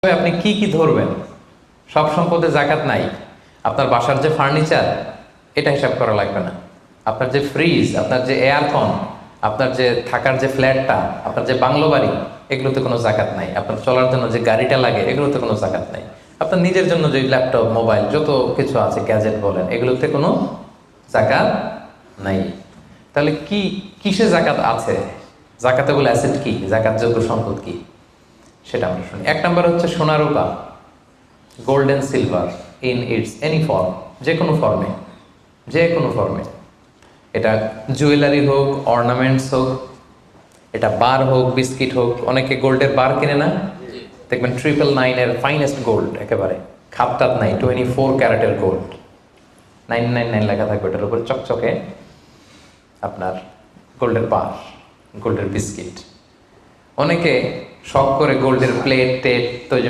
আপনি কি কি ধরবেন? সব সম্পদে জাকাত নাই। আপনার বাসার যে ফার্নিচার, এটা হিসাব করা লাগবে না। আপনার যে ফ্রিজ, আপনার যে এয়ারকন, আপনার যে থাকার যে ফ্ল্যাটটা, আপনার যে বাংলো বাড়ি, এগুলোতে কোনো জাকাত নাই। আপনার চলার জন্য যে গাড়িটা লাগে, এগুলোতে কোনো জাকাত নাই। আপনার নিজের জন্য যে ল্যাপটপ, মোবাইল, যত কিছু আছে, গ্যাজেট বলেন, এগুলোতে কোনো জাকাত নাই। তাহলে কি কিসে জাকাত আছে? জাকাতেবল অ্যাসেট কি, জাকাতযোগ্য সম্পদ কি, সেটা আমরা শুনি। এক নম্বর হচ্ছে সোনা রূপা, gold and silver in its any form, যে কোনো ফর্মে, যে কোনো ফর্মে। এটা জুয়েলারি হোক, অর্নামেন্টস হোক, এটা বার হোক, বিস্কিট হোক। অনেকে গোল্ডের বার কিনে না, দেখবেন 999-এর ফাইনেস্ট গোল্ড, একেবারে খাপটাত নাই, 24 ক্যারেটের গোল্ড, 999 লেখা থাকবে ওটার উপর, চকচকে আপনার গোল্ডের বার, গোল্ডের বিস্কিট। অনেকে শখ করে গোল্ডের প্লেট টেট, তো যে